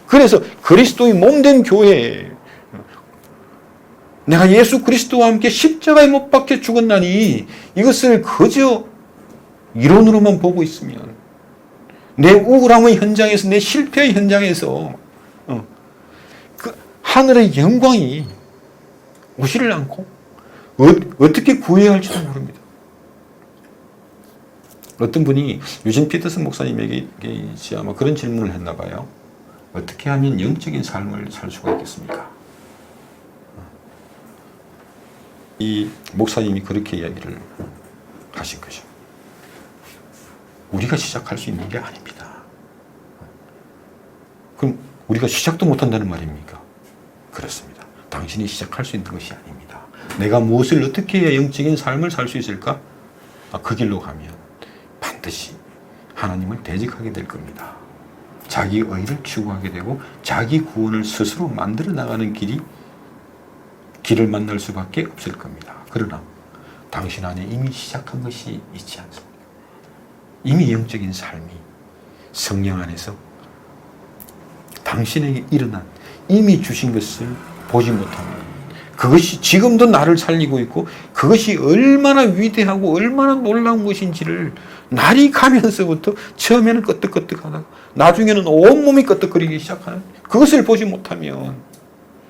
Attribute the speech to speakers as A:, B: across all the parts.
A: 그래서 그리스도의 몸된 교회, 내가 예수 그리스도와 함께 십자가에 못 박혀 죽었나니 이것을 그저 이론으로만 보고 있으면 내 우울함의 현장에서, 내 실패의 현장에서 그 하늘의 영광이 오지를 않고 어떻게 구해야 할지도 모릅니다. 어떤 분이 유진 피터슨 목사님에게 아마 그런 질문을 했나 봐요. 어떻게 하면 영적인 삶을 살 수가 있겠습니까? 이 목사님이 그렇게 이야기를 하신 거죠. 우리가 시작할 수 있는 게 아닙니다. 그럼 우리가 시작도 못한다는 말입니까? 그렇습니다. 당신이 시작할 수 있는 것이 아닙니다. 내가 무엇을 어떻게 해야 영적인 삶을 살 수 있을까? 그 길로 가면 반드시 하나님을 대적하게 될 겁니다. 자기 의를 추구하게 되고 자기 구원을 스스로 만들어 나가는 길을 만날 수밖에 없을 겁니다. 그러나 당신 안에 이미 시작한 것이 있지 않습니까? 이미 영적인 삶이 성령 안에서 당신에게 일어난, 이미 주신 것을 보지 못하면 그것이 지금도 나를 살리고 있고 그것이 얼마나 위대하고 얼마나 놀라운 것인지를 날이 가면서부터 처음에는 끄떡끄떡하다가 나중에는 온몸이 끄떡거리기 시작하는, 그것을 보지 못하면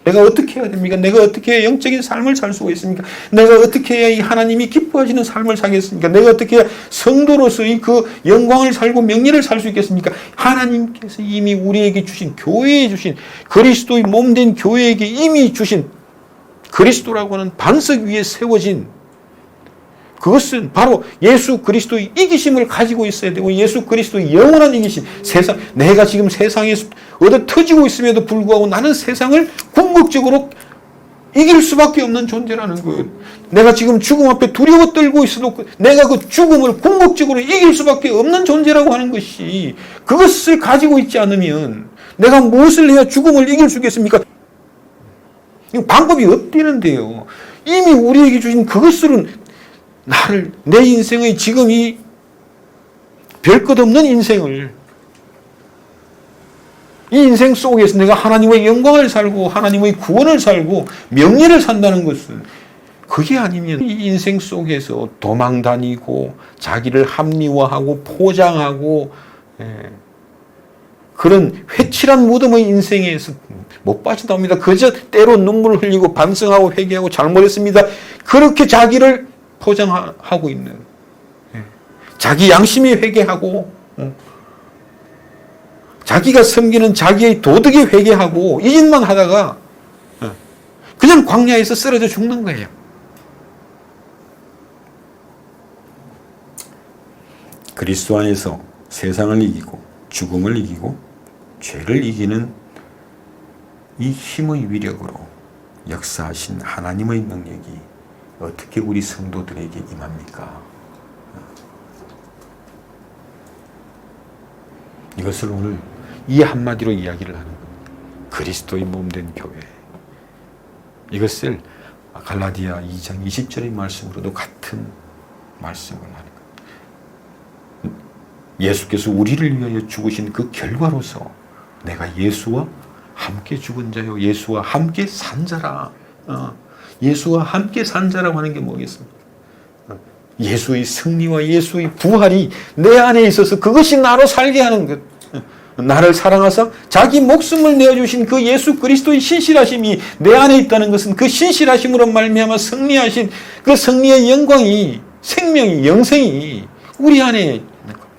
A: 내가 어떻게 해야 됩니까? 내가 어떻게 해야 영적인 삶을 살 수가 있습니까? 내가 어떻게 해야 이 하나님이 기뻐하시는 삶을 살겠습니까? 내가 어떻게 해야 성도로서의 그 영광을 살고 명예를 살 수 있겠습니까? 하나님께서 이미 우리에게 주신, 교회에 주신, 그리스도의 몸된 교회에게 이미 주신 그리스도라고 하는 반석 위에 세워진, 그것은 바로 예수 그리스도의 이기심을 가지고 있어야 되고, 예수 그리스도의 영원한 이기심, 세상, 내가 지금 세상에 얻어 터지고 있음에도 불구하고 나는 세상을 궁극적으로 이길 수밖에 없는 존재라는 것. 내가 지금 죽음 앞에 두려워 떨고 있어도 내가 그 죽음을 궁극적으로 이길 수밖에 없는 존재라고 하는 것이, 그것을 가지고 있지 않으면 내가 무엇을 해야 죽음을 이길 수 있겠습니까? 방법이 없대는데요. 이미 우리에게 주신 그것으로는 내 인생의 지금 이 별 것 없는 인생을, 이 인생 속에서 내가 하나님의 영광을 살고 하나님의 구원을 살고 명예를 산다는 것은, 그게 아니면 이 인생 속에서 도망 다니고 자기를 합리화하고 포장하고 그런 회칠한 무덤의 인생에서 못 빠져나옵니다. 그저 때로 눈물을 흘리고 반성하고 회개하고 잘못했습니다. 그렇게 자기를 포장하고 있는, 자기 양심이 회개하고 자기가 섬기는 자기의 도덕에 회개하고 이 짓만 하다가 그냥 광야에서 쓰러져 죽는 거예요. 그리스도 안에서 세상을 이기고 죽음을 이기고 죄를 이기는 이 힘의 위력으로 역사하신 하나님의 능력이 어떻게 우리 성도들에게 임합니까? 이것을 오늘 이 한마디로 이야기를 하는 겁니다. 그리스도의 몸된 교회. 이것을 갈라디아 2장 20절의 말씀으로도 같은 말씀을 하는 겁니다. 예수께서 우리를 위하여 죽으신 그 결과로서 내가 예수와 함께 죽은 자요, 예수와 함께 산 자라. 예수와 함께 산 자라고 하는 게 뭐겠습니까? 예수의 승리와 예수의 부활이 내 안에 있어서 그것이 나로 살게 하는 것. 나를 사랑하사 자기 목숨을 내어주신 그 예수 그리스도의 신실하심이 내 안에 있다는 것은, 그 신실하심으로 말미암아 승리하신 그 승리의 영광이, 생명이, 영생이 우리 안에 있는 겁니다.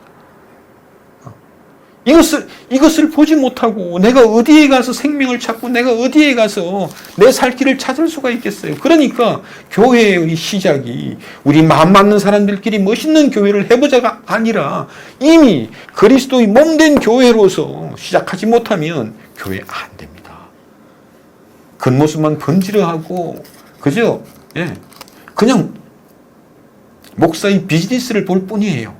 A: 이것을 보지 못하고 내가 어디에 가서 생명을 찾고 내가 어디에 가서 내 살 길을 찾을 수가 있겠어요. 그러니까 교회의 시작이 우리 마음 맞는 사람들끼리 멋있는 교회를 해보자가 아니라 이미 그리스도의 몸된 교회로서 시작하지 못하면 교회 안 됩니다. 겉모습만 번지르하고 그죠? 그냥 목사의 비즈니스를 볼 뿐이에요.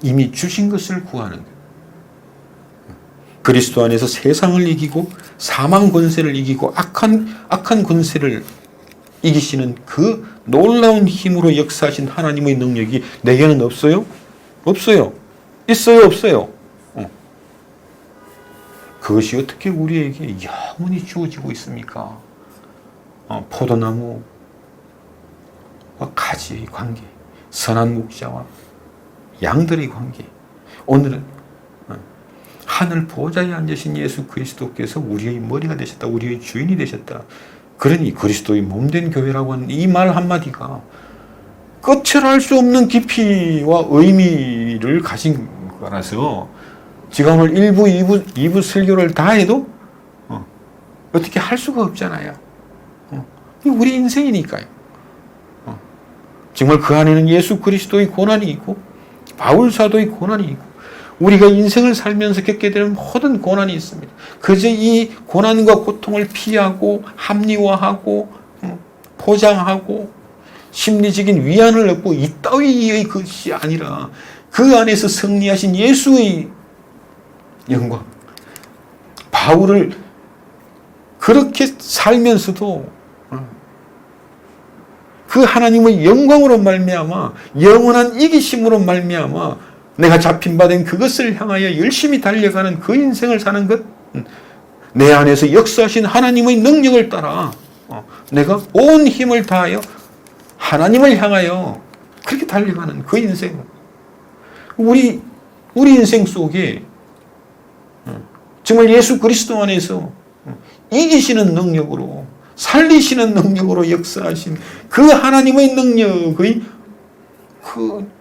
A: 이미 주신 것을 구하는 것. 그리스도 안에서 세상을 이기고 사망 권세를 이기고 악한 권세를 이기시는 그 놀라운 힘으로 역사하신 하나님의 능력이 내게는 없어요? 없어요. 있어요? 없어요? 그것이 어떻게 우리에게 영원히 주어지고 있습니까? 포도나무 가지의 관계, 선한 목자와 양들의 관계. 오늘은 하늘 보좌에 앉으신 예수 그리스도께서 우리의 머리가 되셨다. 우리의 주인이 되셨다. 그러니 그리스도의 몸된 교회라고 하는 이 말 한마디가 끝을 알 수 없는 깊이와 의미를 가진 거라서 지금 오늘 1부, 2부 설교를 다 해도 어떻게 할 수가 없잖아요. 우리 인생이니까요. 정말 그 안에는 예수 그리스도의 고난이 있고 바울 사도의 고난이 있고 우리가 인생을 살면서 겪게 되는 모든 고난이 있습니다. 그저 이 고난과 고통을 피하고 합리화하고 포장하고 심리적인 위안을 얻고 이따위의 것이 아니라 그 안에서 승리하신 예수의 영광. 바울을 그렇게 살면서도 그 하나님의 영광으로 말미암아 영원한 이기심으로 말미암아 내가 잡힌 바 된 그것을 향하여 열심히 달려가는 그 인생을 사는 것, 내 안에서 역사하신 하나님의 능력을 따라 내가 온 힘을 다하여 하나님을 향하여 그렇게 달려가는 그 인생. 우리 인생 속에 정말 예수 그리스도 안에서 이기시는 능력으로 살리시는 능력으로 역사하신 그 하나님의 능력의 그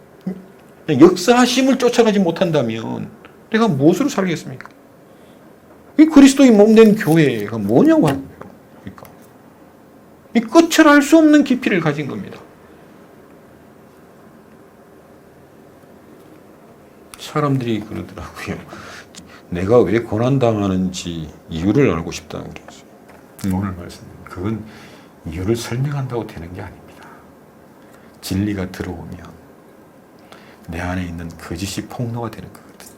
A: 역사하심을 쫓아가지 못한다면 내가 무엇으로 살겠습니까? 이 그리스도의 몸된 교회가 뭐냐고 하는 거예요. 그러니까 이 끝을 알 수 없는 깊이를 가진 겁니다. 사람들이 그러더라고요. 내가 왜 고난당하는지 이유를 알고 싶다는 거죠. 오늘 말씀. 그건 이유를 설명한다고 되는 게 아닙니다. 진리가 들어오면 내 안에 있는 거짓이 폭로가 되는 거거든요.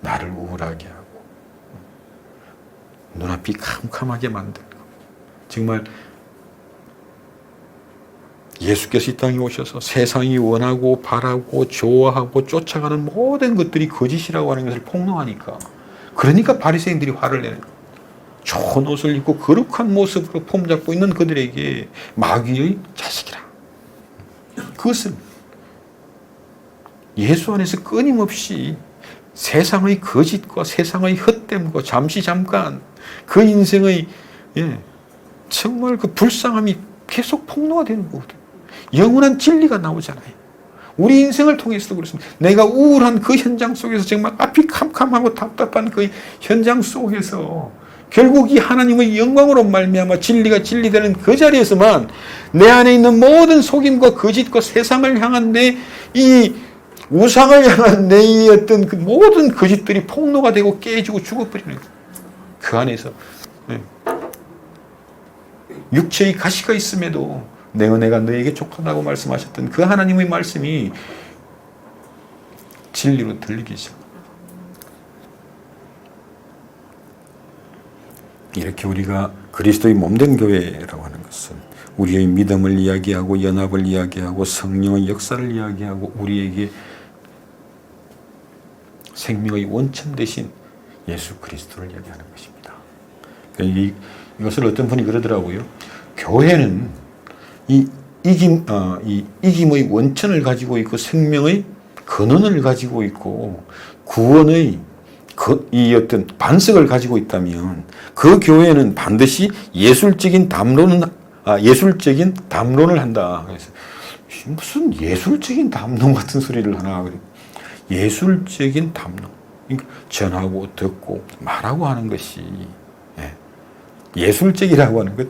A: 나를 우울하게 하고 눈앞이 캄캄하게 만들고 정말 예수께서 이 땅에 오셔서 세상이 원하고 바라고 좋아하고 쫓아가는 모든 것들이 거짓이라고 하는 것을 폭로하니까 그러니까 바리새인들이 화를 내는 거예요. 좋은 옷을 입고 거룩한 모습으로 폼잡고 있는 그들에게 마귀의 자식이라. 그것은 예수 안에서 끊임없이 세상의 거짓과 세상의 헛됨과 잠깐 그 인생의 정말 그 불쌍함이 계속 폭로가 되는 거거든요. 영원한 진리가 나오잖아요. 우리 인생을 통해서도 그렇습니다. 내가 우울한 그 현장 속에서 정말 앞이 캄캄하고 답답한 그 현장 속에서 결국 이 하나님의 영광으로 말미암아 진리가 진리되는 그 자리에서만 내 안에 있는 모든 속임과 거짓과 세상을 향한 내 이 우상을 향한 내 어떤 그 모든 거짓들이 폭로가 되고 깨지고 죽어버리는 거예요. 그 안에서 육체의 가시가 있음에도 내 은혜가 너에게 족하다고 말씀하셨던 그 하나님의 말씀이 진리로 들리기 시작합니다. 이렇게 우리가 그리스도의 몸된 교회라고 하는 것은 우리의 믿음을 이야기하고 연합을 이야기하고 성령의 역사를 이야기하고 우리에게 생명의 원천 되신 예수 그리스도를 이야기하는 것입니다. 이것을 어떤 분이 그러더라고요. 교회는 이 이김의 원천을 가지고 있고 생명의 근원을 가지고 있고 구원의 이 어떤 반석을 가지고 있다면 그 교회는 반드시 예술적인 담론을 한다. 그래서 무슨 예술적인 담론 같은 소리를 하나 그래. 예술적인 담론. 그러니까 전하고 듣고 말하고 하는 것이 예술적이라고 하는 것.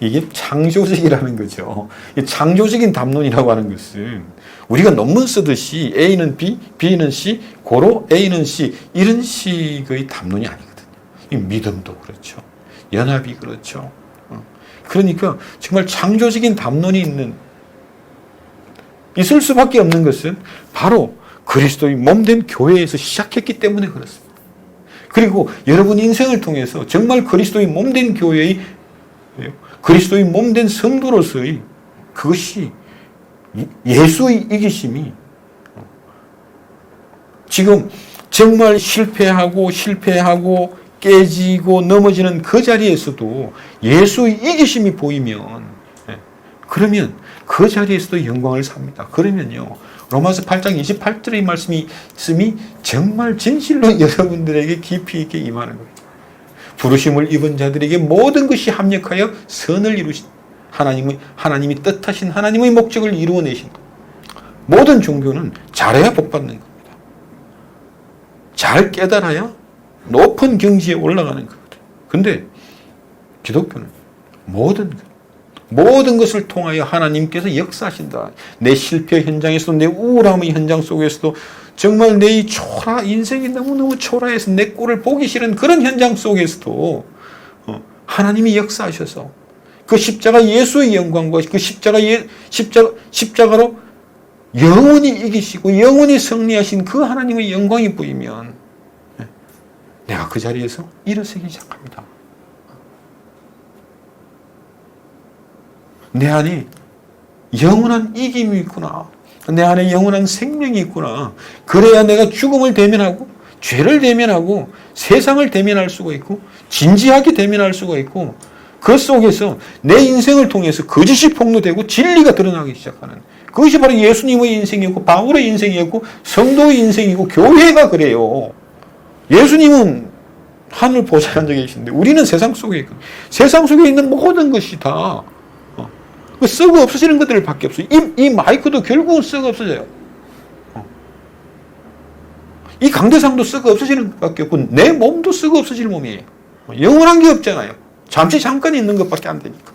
A: 이게 창조적이라는 거죠. 창조적인 담론이라고 하는 것은 우리가 논문 쓰듯이 A는 B, B는 C, 고로 A는 C 이런 식의 담론이 아니거든요. 이 믿음도 그렇죠. 연합이 그렇죠. 그러니까 정말 창조적인 담론이 있을 수밖에 없는 것은 바로 그리스도의 몸된 교회에서 시작했기 때문에 그렇습니다. 그리고 여러분 인생을 통해서 정말 그리스도의 몸된 교회의 그리스도의 몸된 성도로서의 그것이 예수의 이기심이 지금 정말 실패하고 깨지고 넘어지는 그 자리에서도 예수의 이기심이 보이면 그러면 그 자리에서도 영광을 삽니다. 그러면요. 로마서 8장 28절의 말씀이 정말 진실로 여러분들에게 깊이 있게 임하는 거예요. 부르심을 입은 자들에게 모든 것이 합력하여 선을 이루신 하나님이 뜻하신 하나님의 목적을 이루어내신 것. 모든 종교는 잘해야 복받는 겁니다. 잘 깨달아야 높은 경지에 올라가는 거거든요. 근데 기독교는 모든 것을 통하여 하나님께서 역사하신다. 내 실패 현장에서도, 내 우울함의 현장 속에서도, 정말 내 인생이 너무너무 초라해서 내 꼴을 보기 싫은 그런 현장 속에서도 하나님이 역사하셔서 그 십자가 예수의 영광과 그 십자가로 영원히 이기시고 영원히 승리하신 그 하나님의 영광이 보이면 내가 그 자리에서 일어서기 시작합니다. 내 안에 영원한 이김이 있구나. 내 안에 영원한 생명이 있구나. 그래야 내가 죽음을 대면하고 죄를 대면하고 세상을 대면할 수가 있고 진지하게 대면할 수가 있고 그 속에서 내 인생을 통해서 거짓이 폭로되고 진리가 드러나기 시작하는 그것이 바로 예수님의 인생이었고 바울의 인생이었고 성도의 인생이고 교회가 그래요. 예수님은 하늘 보좌에 앉아 계시는데 우리는 세상 속에 있고 세상 속에 있는 모든 것이 다 썩어 없어지는 것들 밖에 없어요. 이 마이크도 결국은 썩어 없어져요. 이 강대상도 썩어 없어지는 것밖에 없고 내 몸도 썩어 없어질 몸이에요. 영원한 게 없잖아요. 잠깐 있는 것밖에 안 되니까.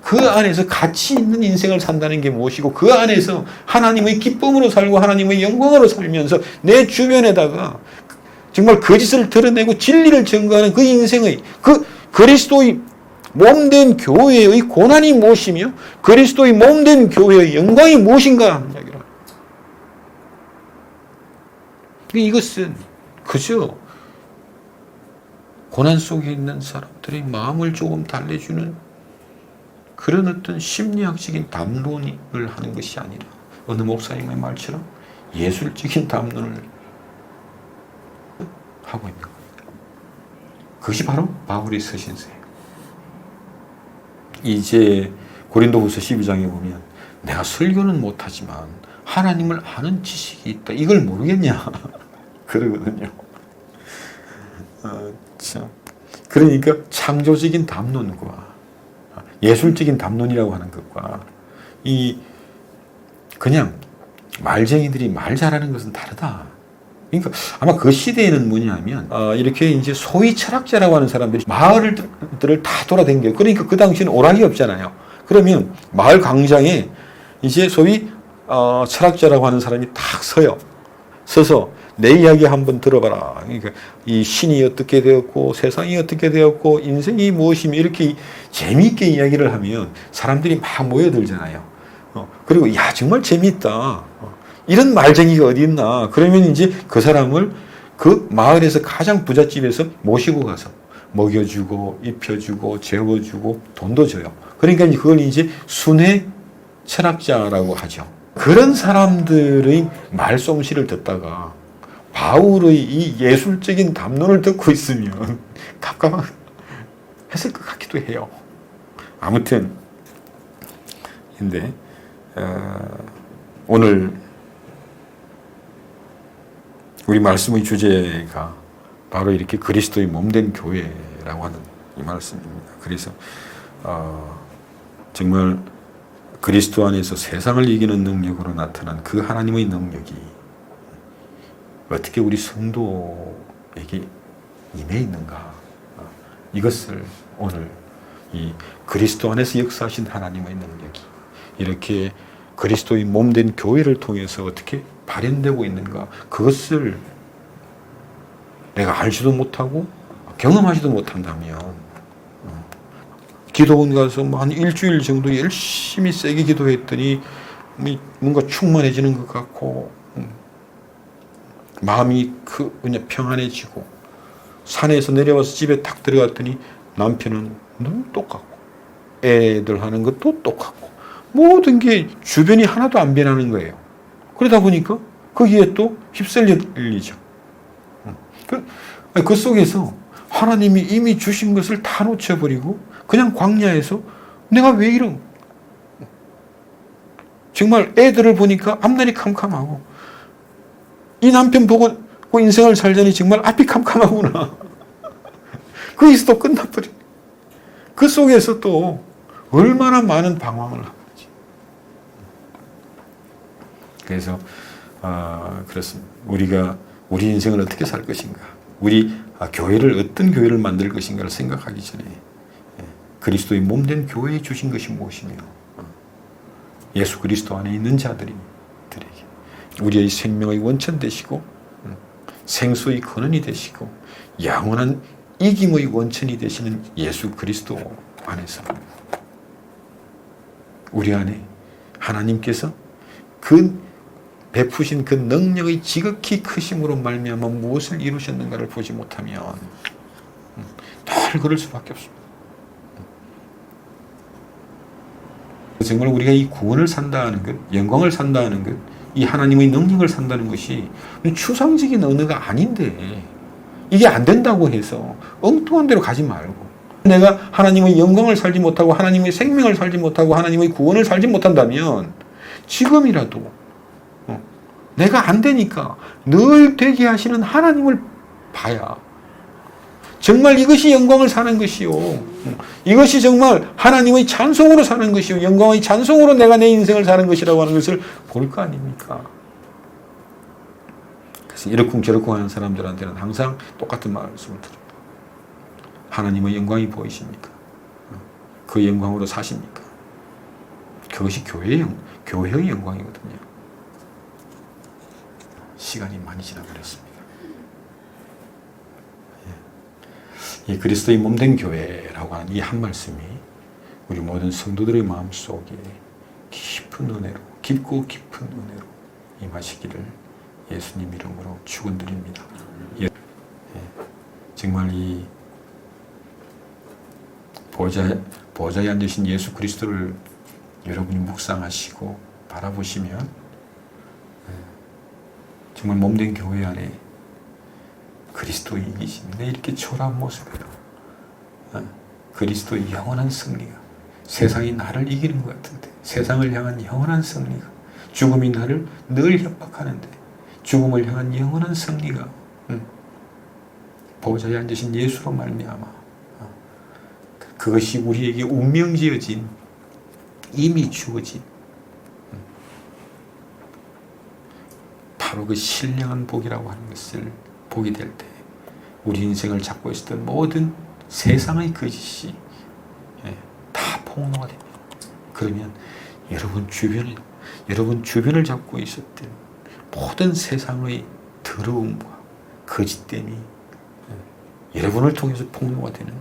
A: 그 안에서 가치 있는 인생을 산다는 게 무엇이고 그 안에서 하나님의 기쁨으로 살고 하나님의 영광으로 살면서 내 주변에다가 정말 거짓을 드러내고 진리를 증거하는 그 인생의 그 그리스도의 몸된 교회의 고난이 무엇이며 그리스도의 몸된 교회의 영광이 무엇인가 하는 이야기를 합니다. 이것은 그저 고난 속에 있는 사람들의 마음을 조금 달래주는 그런 어떤 심리학적인 담론을 하는 것이 아니라 어느 목사님의 말처럼 예술적인 담론을 하고 있는 겁니다. 그것이 바로 바울의 서신서예요. 이제 고린도후서 12장에 보면 내가 설교는 못하지만 하나님을 아는 지식이 있다. 이걸 모르겠냐? 그러거든요. 참. 그러니까 창조적인 담론과 예술적인 담론이라고 하는 것과 이 그냥 말쟁이들이 말 잘하는 것은 다르다. 그러니까 아마 그 시대에는 뭐냐면 이렇게 이제 소위 철학자라고 하는 사람들이 마을들을 다 돌아다녀요. 그러니까 그 당시에는 오락이 없잖아요. 그러면 마을 광장에 이제 소위 철학자라고 하는 사람이 딱 서요. 서서 내 이야기 한번 들어봐라. 그러니까 이 신이 어떻게 되었고 세상이 어떻게 되었고 인생이 무엇이며 이렇게 재미있게 이야기를 하면 사람들이 막 모여들잖아요. 그리고 야 정말 재미있다. 이런 말쟁이가 어디 있나. 그러면 이제 그 사람을 그 마을에서 가장 부잣집에서 모시고 가서 먹여주고 입혀주고 재워주고 돈도 줘요. 그러니까 그걸 이제 순회 철학자라고 하죠. 그런 사람들의 말솜씨를 듣다가 바울의 이 예술적인 담론을 듣고 있으면 갑갑했을 것 같기도 해요. 아무튼 근데 오늘 우리 말씀의 주제가 바로 이렇게 그리스도의 몸된 교회라고 하는 이 말씀입니다. 그래서 정말 그리스도 안에서 세상을 이기는 능력으로 나타난 그 하나님의 능력이 어떻게 우리 성도에게 임해 있는가. 이것을 오늘 이 그리스도 안에서 역사하신 하나님의 능력이 이렇게 그리스도의 몸된 교회를 통해서 어떻게 발현되고 있는가. 그것을 내가 알지도 못하고 경험하지도 못한다면 기도원 가서 한 일주일 정도 열심히 세게 기도했더니 뭔가 충만해지는 것 같고 마음이 그냥 평안해지고 산에서 내려와서 집에 딱 들어갔더니 남편은 너무 똑같고 애들 하는 것도 똑같고 모든 게 주변이 하나도 안 변하는 거예요. 그러다 보니까 거기에 또 휩쓸리죠. 그 속에서 하나님이 이미 주신 것을 다 놓쳐버리고 그냥 광야에서 내가 왜 이런 정말 애들을 보니까 앞날이 캄캄하고 이 남편 보고 그 인생을 살자니 정말 앞이 캄캄하구나. 거기서 또 끝나버려. 그 속에서 또 얼마나 많은 방황을 하는지. 그래서 그렇습니다. 우리가 우리 인생을 어떻게 살 것인가, 우리 교회를 어떤 교회를 만들 것인가를 생각하기 전에 그리스도의 몸된 교회에 주신 것이 무엇이며 예수 그리스도 안에 있는 자들에게 우리의 생명의 원천 되시고 생수의 근원이 되시고 영원한 이김의 원천이 되시는 예수 그리스도 안에서 우리 안에 하나님께서 그 베푸신 그 능력의 지극히 크심으로 말미암아 무엇을 이루셨는가를 보지 못하면 늘 그럴 수밖에 없습니다. 정말 우리가 이 구원을 산다는 것, 영광을 산다는 것, 이 하나님의 능력을 산다는 것이 추상적인 언어가 아닌데 이게 안 된다고 해서 엉뚱한 데로 가지 말고 내가 하나님의 영광을 살지 못하고 하나님의 생명을 살지 못하고 하나님의 구원을 살지 못한다면 지금이라도 내가 안 되니까 늘 되게 하시는 하나님을 봐야 정말 이것이 영광을 사는 것이요. 이것이 정말 하나님의 찬송으로 사는 것이요. 영광의 찬송으로 내가 내 인생을 사는 것이라고 하는 것을 볼 거 아닙니까? 그래서 이러쿵저러쿵 하는 사람들한테는 항상 똑같은 말씀을 드립니다. 하나님의 영광이 보이십니까? 그 영광으로 사십니까? 그것이 교회의 영광이거든요. 시간이 많이 지나버렸습니다. 이 그리스도의 몸된 교회라고 하는 이 한 말씀이 우리 모든 성도들의 마음속에 깊은 은혜로, 깊고 깊은 은혜로 임하시기를 예수님 이름으로 축원드립니다. 정말 이 보좌에 앉으신 예수 그리스도를 여러분이 묵상하시고 바라보시면 정말 몸된 교회 안에 그리스도의 이기심이 이렇게 초라한 모습으로 그리스도의 영원한 승리가 세상이 나를 이기는 것 같은데 세상을 향한 영원한 승리가 죽음이 나를 늘 협박하는데 죽음을 향한 영원한 승리가 보좌에 앉으신 예수로 말미암아 그것이 우리에게 운명지어진 이미 주어진 바로 그 신령한 복이라고 하는 것을 보게 될 때 우리 인생을 잡고 있었던 모든 세상의 거짓이 다 폭로가 됩니다. 그러면 여러분 주변을 잡고 있었던 모든 세상의 더러움과 거짓됨이 여러분을 통해서 폭로가 되는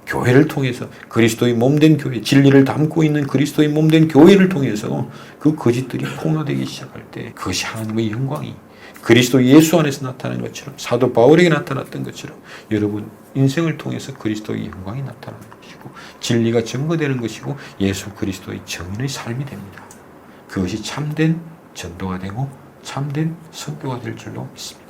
A: 교회를 통해서 그리스도의 몸된 교회, 진리를 담고 있는 그리스도의 몸된 교회를 통해서 그 거짓들이 폭로되기 시작할 때 그것이 하나님의 영광이 그리스도 예수 안에서 나타나는 것처럼 사도 바울에게 나타났던 것처럼 여러분 인생을 통해서 그리스도의 영광이 나타나는 것이고 진리가 증거되는 것이고 예수 그리스도의 정인의 삶이 됩니다. 그것이 참된 전도가 되고 참된 선교가 될 줄로 믿습니다.